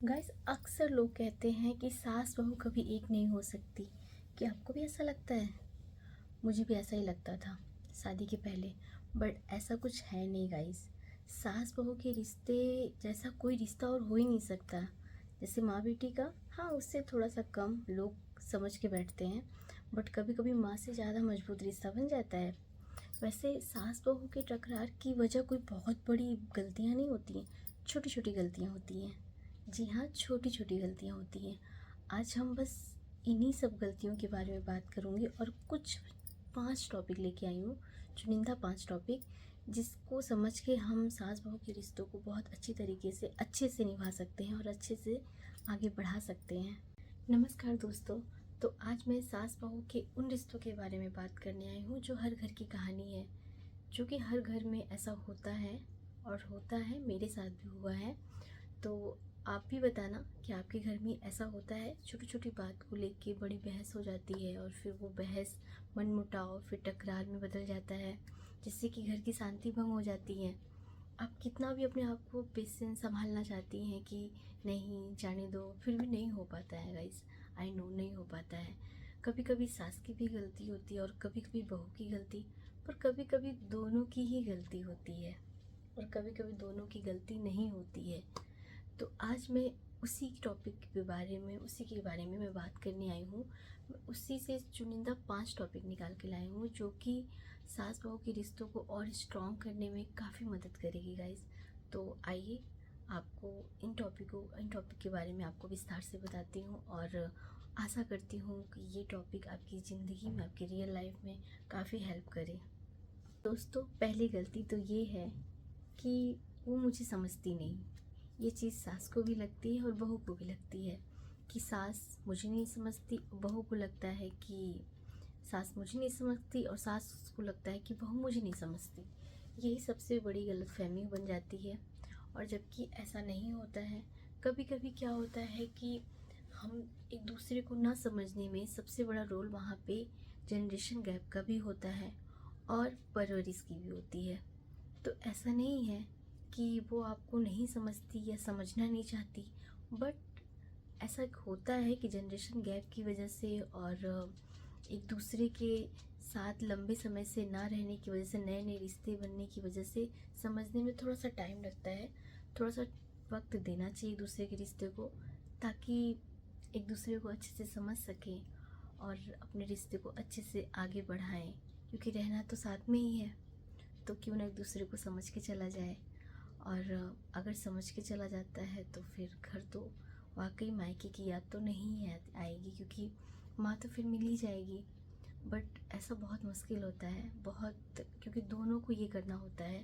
Guys अक्सर लोग कहते हैं कि सास बहू कभी एक नहीं हो सकती। क्या आपको भी ऐसा लगता है? मुझे भी ऐसा ही लगता था शादी के पहले। बट ऐसा कुछ है नहीं गाइस। सास बहू के रिश्ते जैसा कोई रिश्ता और हो ही नहीं सकता। जैसे माँ बेटी का, हाँ उससे थोड़ा सा कम लोग समझ के बैठते हैं। बट कभी कभी माँ से ज़्यादा मजबूत रिश्ता बन जाता है। वैसे सास बहू के टकरार की वजह कोई बहुत बड़ी गलतियाँ नहीं होती हैं, छोटी छोटी गलतियाँ होती हैं। जी हाँ, छोटी छोटी गलतियाँ होती हैं। आज हम बस इन्हीं सब गलतियों के बारे में बात करूँगी और कुछ 5 टॉपिक लेके आई हूँ, चुनिंदा 5 टॉपिक, जिसको समझ के हम सास बहू के रिश्तों को बहुत अच्छी तरीके से अच्छे से निभा सकते हैं और अच्छे से आगे बढ़ा सकते हैं। नमस्कार दोस्तों। तो आज मैं सास बहू के उन रिश्तों के बारे में बात करने आई हूँ जो हर घर की कहानी है, जो कि हर घर में ऐसा होता है और होता है, मेरे साथ भी हुआ है। तो आप भी बताना कि आपके घर में ऐसा होता है? छोटी छोटी बात को लेके बड़ी बहस हो जाती है और फिर वो बहस मनमुटाव फिर टकरार में बदल जाता है, जिससे कि घर की शांति भंग हो जाती है। आप कितना भी अपने आप को पेशेंस संभालना चाहती हैं कि नहीं जाने दो, फिर भी नहीं हो पाता है गाइस। आई नो नहीं हो पाता है। कभी कभी सास की भी गलती होती है और कभी कभी बहू की गलती, पर कभी कभी दोनों की ही गलती होती है और कभी कभी दोनों की गलती नहीं होती है। तो आज मैं उसी टॉपिक के बारे में मैं बात करने आई हूँ। मैं उसी से चुनिंदा 5 टॉपिक निकाल के लाई हूँ जो कि सास बहू के रिश्तों को और स्ट्रॉन्ग करने में काफ़ी मदद करेगी गाइस। तो आइए आपको इन टॉपिक के बारे में आपको विस्तार से बताती हूँ और आशा करती हूँ कि ये टॉपिक आपकी ज़िंदगी में, आपकी रियल लाइफ में काफ़ी हेल्प करे। दोस्तों, पहली गलती तो ये है कि वो मुझे समझती नहीं। ये चीज़ सास को भी लगती है और बहू को भी लगती है कि सास मुझे नहीं समझती। बहू को लगता है कि सास मुझे नहीं समझती और सास को लगता है कि बहू मुझे नहीं समझती। यही सबसे बड़ी गलतफहमी बन जाती है और जबकि ऐसा नहीं होता है। कभी कभी क्या होता है कि हम एक दूसरे को ना समझने में सबसे बड़ा रोल वहाँ पे जनरेशन गैप का भी होता है और परवरिश की भी होती है। तो ऐसा नहीं है कि वो आपको नहीं समझती या समझना नहीं चाहती, बट ऐसा होता है कि जनरेशन गैप की वजह से और एक दूसरे के साथ लंबे समय से ना रहने की वजह से, नए नए रिश्ते बनने की वजह से समझने में थोड़ा सा टाइम लगता है। थोड़ा सा वक्त देना चाहिए दूसरे के रिश्ते को, ताकि एक दूसरे को अच्छे से समझ सकें और अपने रिश्ते को अच्छे से आगे बढ़ाएं, क्योंकि रहना तो साथ में ही है। तो क्यों ना एक दूसरे को समझ के चला जाए। और अगर समझ के चला जाता है तो फिर घर तो वाकई मायके की याद तो नहीं याद आएगी, क्योंकि माँ तो फिर मिल ही जाएगी। बट ऐसा बहुत मुश्किल होता है, बहुत, क्योंकि दोनों को ये करना होता है।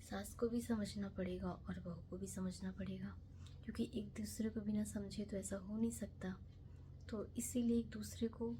सास को भी समझना पड़ेगा और बहू को भी समझना पड़ेगा, क्योंकि एक दूसरे को बिना समझे तो ऐसा हो नहीं सकता। तो इसीलिए एक दूसरे को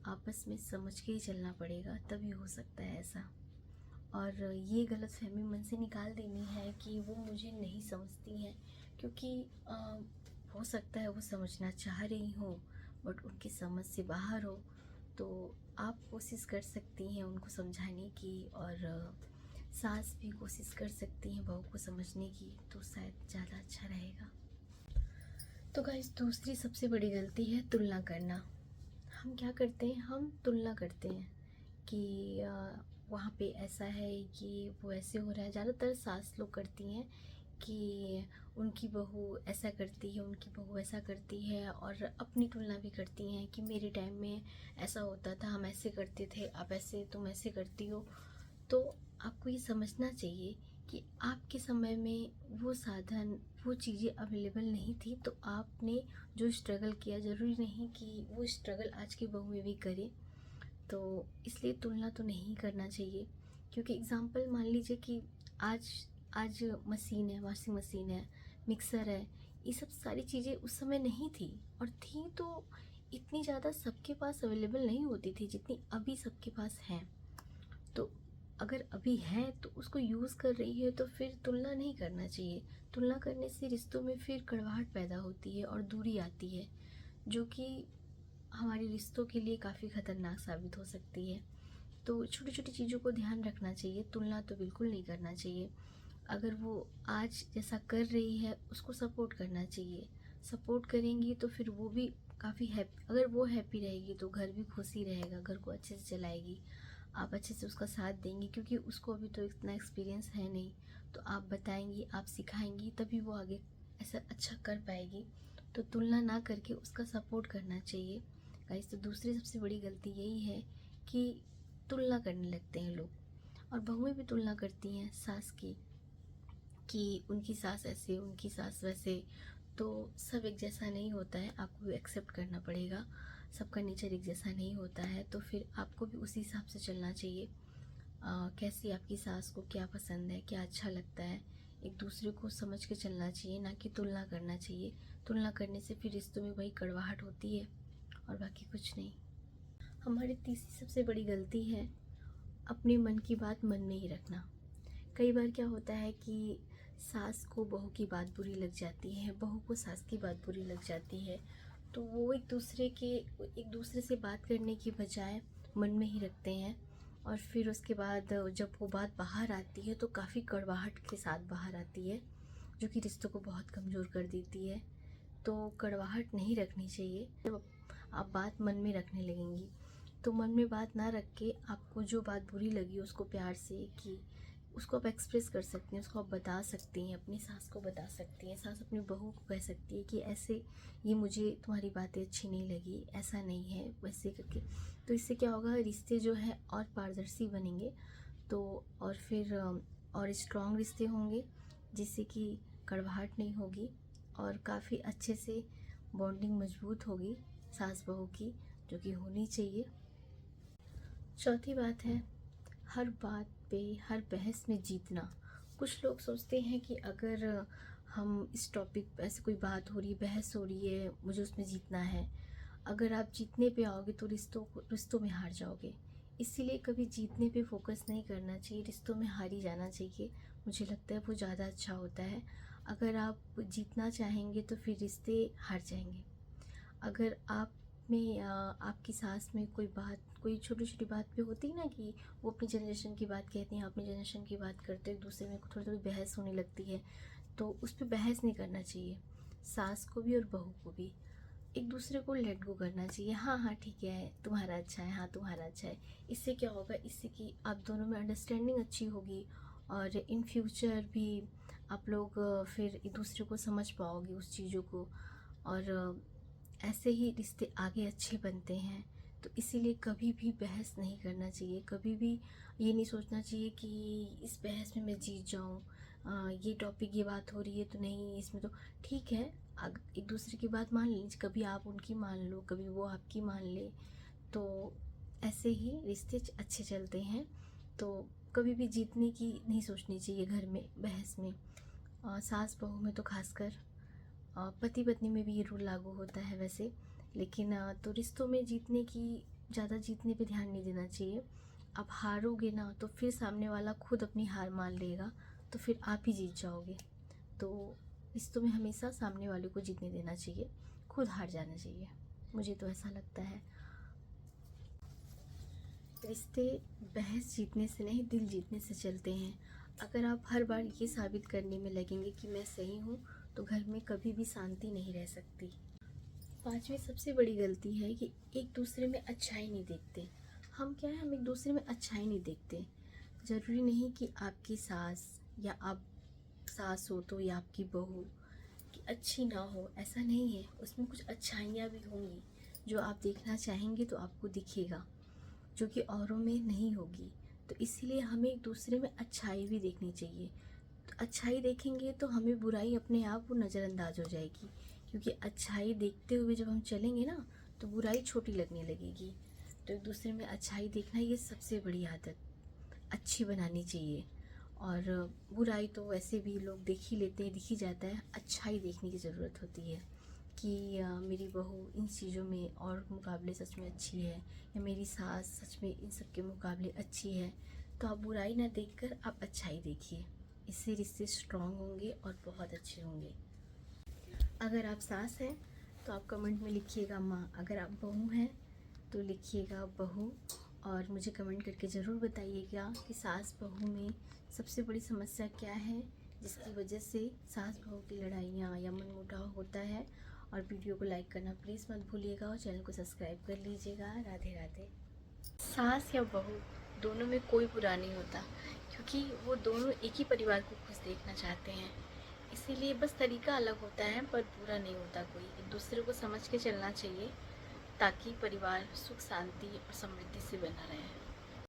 आपस में समझ के ही चलना पड़ेगा, तभी हो सकता है ऐसा। और ये गलतफ़हमी मन से निकाल देनी है कि वो मुझे नहीं समझती हैं, क्योंकि हो सकता है वो समझना चाह रही हो बट उनकी समझ से बाहर हो। तो आप कोशिश कर सकती हैं उनको समझाने की और सास भी कोशिश कर सकती हैं बहू को समझने की, तो शायद ज़्यादा अच्छा रहेगा। तो गाइस, दूसरी सबसे बड़ी गलती है तुलना करना। हम क्या करते हैं, हम तुलना करते हैं कि वहाँ पे ऐसा है, कि वो ऐसे हो रहा है। ज़्यादातर सास लोग करती हैं कि उनकी बहू ऐसा करती है, उनकी बहू ऐसा करती है, और अपनी तुलना भी करती हैं कि मेरे टाइम में ऐसा होता था, हम ऐसे करते थे, अब ऐसे तुम ऐसे करती हो। तो आपको ये समझना चाहिए कि आपके समय में वो साधन, वो चीज़ें अवेलेबल नहीं थी, तो आपने जो स्ट्रगल किया, ज़रूरी नहीं कि वो स्ट्रगल आज की बहू भी करे। तो इसलिए तुलना तो नहीं करना चाहिए, क्योंकि एग्ज़ाम्पल मान लीजिए कि आज आज मशीन है, वॉशिंग मशीन है, मिक्सर है, ये सब सारी चीज़ें उस समय नहीं थी, और थी तो इतनी ज़्यादा सबके पास अवेलेबल नहीं होती थी जितनी अभी सबके पास हैं। तो अगर अभी है तो उसको यूज़ कर रही है, तो फिर तुलना नहीं करना चाहिए। तुलना करने से रिश्तों में फिर कड़वाहट पैदा होती है और दूरी आती है, जो कि हमारे रिश्तों के लिए काफ़ी ख़तरनाक साबित हो सकती है। तो छोटी छोटी चीज़ों को ध्यान रखना चाहिए, तुलना तो बिल्कुल नहीं करना चाहिए। अगर वो आज जैसा कर रही है उसको सपोर्ट करना चाहिए, सपोर्ट करेंगी तो फिर वो भी काफ़ी हैप्पी, अगर वो हैप्पी रहेगी तो घर भी खुशी रहेगा, घर को अच्छे से चलाएगी। आप अच्छे से उसका साथ देंगी क्योंकि उसको अभी तो इतना एक्सपीरियंस है नहीं, तो आप बताएंगी, आप सिखाएंगी, तभी वो आगे ऐसा अच्छा कर पाएगी। तो तुलना ना करके उसका सपोर्ट करना चाहिए गाइस। तो दूसरी सबसे बड़ी गलती यही है कि तुलना करने लगते हैं लोग, और बहुएं भी तुलना करती हैं सास की, कि उनकी सास ऐसे, उनकी सास वैसे। तो सब एक जैसा नहीं होता है, आपको भी एक्सेप्ट करना पड़ेगा, सबका नेचर एक जैसा नहीं होता है। तो फिर आपको भी उसी हिसाब से चलना चाहिए। कैसी आपकी सास को क्या पसंद है, क्या अच्छा लगता है, एक दूसरे को समझ के चलना चाहिए, ना कि तुलना करना चाहिए। तुलना करने से फिर रिश्तों में वही कड़वाहट होती है और बाकी कुछ नहीं। हमारी तीसरी सबसे बड़ी गलती है अपने मन की बात मन में ही रखना। कई बार क्या होता है कि सास को बहू की बात बुरी लग जाती है, बहू को सास की बात बुरी लग जाती है, तो वो एक दूसरे से बात करने की बजाय मन में ही रखते हैं। और फिर उसके बाद जब वो बात बाहर आती है तो काफ़ी कड़वाहट के साथ बाहर आती है, जो कि रिश्तों को बहुत कमज़ोर कर देती है। तो कड़वाहट नहीं रखनी चाहिए। जब आप बात मन में रखने लगेंगी तो मन में बात ना रख के आपको जो बात बुरी लगी उसको प्यार से, कि उसको आप एक्सप्रेस कर सकती हैं, उसको आप बता सकती हैं, अपनी सास को बता सकती हैं। सास अपनी बहू को कह सकती है कि ऐसे ये मुझे तुम्हारी बातें अच्छी नहीं लगी, ऐसा नहीं है, वैसे करके। तो इससे क्या होगा, रिश्ते जो है और पारदर्शी बनेंगे, तो और फिर और स्ट्रॉन्ग रिश्ते होंगे, जिससे कि कड़वाहट नहीं होगी और काफ़ी अच्छे से बॉन्डिंग मजबूत होगी सास बहू की, जो कि होनी चाहिए। चौथी बात है, हर बात पे, हर बहस में जीतना। कुछ लोग सोचते हैं कि अगर हम इस टॉपिक पे, ऐसे कोई बात हो रही है, बहस हो रही है, मुझे उसमें जीतना है, अगर आप जीतने पे आओगे तो रिश्तों में हार जाओगे। इसीलिए कभी जीतने पे फोकस नहीं करना चाहिए, रिश्तों में हार ही जाना चाहिए। मुझे लगता है वो ज़्यादा अच्छा होता है। अगर आप जीतना चाहेंगे तो फिर रिश्ते हार जाएंगे। अगर आप में आपकी सास में कोई छोटी छोटी बात पे होती है ना, कि वो अपनी जनरेशन की बात कहती हैं, आप अपनी जनरेशन की बात करते हो, एक दूसरे में थोड़ी थोड़ी बहस होने लगती है, तो उस पर बहस नहीं करना चाहिए। सास को भी और बहू को भी एक दूसरे को लेट गो करना चाहिए। हाँ हाँ ठीक है, तुम्हारा अच्छा है, हाँ तुम्हारा अच्छा है। इससे क्या होगा, इससे कि आप दोनों में अंडरस्टैंडिंग अच्छी होगी, और इन फ्यूचर भी आप लोग फिर एक दूसरे को समझ पाओगे उस चीज़ों को, और ऐसे ही रिश्ते आगे अच्छे बनते हैं। तो इसीलिए कभी भी बहस नहीं करना चाहिए, कभी भी ये नहीं सोचना चाहिए कि इस बहस में मैं जीत जाऊँ, ये टॉपिक, ये बात हो रही है तो नहीं इसमें तो ठीक है। एक दूसरे की बात मान लीजिए, कभी आप उनकी मान लो, कभी वो आपकी मान ले, तो ऐसे ही रिश्ते अच्छे चलते हैं। तो कभी भी जीतने की नहीं सोचनी चाहिए घर में, बहस में। सास बहू में तो खासकर, पति पत्नी में भी ये रूल लागू होता है वैसे, लेकिन तो रिश्तों में ज़्यादा जीतने पे ध्यान नहीं देना चाहिए। आप हारोगे ना तो फिर सामने वाला खुद अपनी हार मान लेगा, तो फिर आप ही जीत जाओगे। तो रिश्तों में हमेशा सामने वाले को जीतने देना चाहिए, खुद हार जाना चाहिए, मुझे तो ऐसा लगता है। रिश्ते बहस जीतने से नहीं, दिल जीतने से चलते हैं। अगर आप हर बार ये साबित करने में लगेंगे कि मैं सही हूँ, तो घर में कभी भी शांति नहीं रह सकती। पांचवी सबसे बड़ी गलती है कि एक दूसरे में अच्छाई नहीं देखते। हम एक दूसरे में अच्छाई नहीं देखते। ज़रूरी नहीं कि आपकी सास, या आप सास हो तो, या आपकी बहू कि अच्छी ना हो, ऐसा नहीं है। उसमें कुछ अच्छाइयाँ भी होंगी जो आप देखना चाहेंगे तो आपको दिखेगा, जो कि औरों में नहीं होगी। तो इसीलिए हमें एक दूसरे में अच्छाई भी देखनी चाहिए। तो अच्छाई देखेंगे तो हमें बुराई अपने आप वो नज़रअंदाज हो जाएगी, क्योंकि अच्छाई देखते हुए जब हम चलेंगे ना, तो बुराई छोटी लगने लगेगी। तो एक दूसरे में अच्छाई देखना, ये सबसे बड़ी आदत अच्छी बनानी चाहिए। और बुराई तो वैसे भी लोग देख ही लेते हैं, दिख ही जाता है। अच्छाई देखने की ज़रूरत होती है कि मेरी बहू इन चीज़ों में और मुकाबले सच में अच्छी है, या मेरी सास सच में इन सब के मुकाबले अच्छी है। तो आप बुराई ना देखकर आप अच्छाई देखिए, इससे रिश्ते स्ट्रॉन्ग होंगे और बहुत अच्छे होंगे। अगर आप सास हैं तो आप कमेंट में लिखिएगा माँ, अगर आप बहू हैं तो लिखिएगा बहू। और मुझे कमेंट करके ज़रूर बताइएगा कि सास बहू में सबसे बड़ी समस्या क्या है, जिसकी वजह से सास बहू की लड़ाइयाँ या मनमुटाव होता है, और वीडियो को लाइक करना प्लीज़ मत भूलिएगा और चैनल को सब्सक्राइब कर लीजिएगा। राधे राधे। सास या बहू दोनों में कोई बुरा नहीं होता, क्योंकि वो दोनों एक ही परिवार को खुश देखना चाहते हैं। इसीलिए बस तरीका अलग होता है, पर बुरा नहीं होता कोई। एक दूसरे को समझ के चलना चाहिए ताकि परिवार सुख शांति और समृद्धि से बना रहे।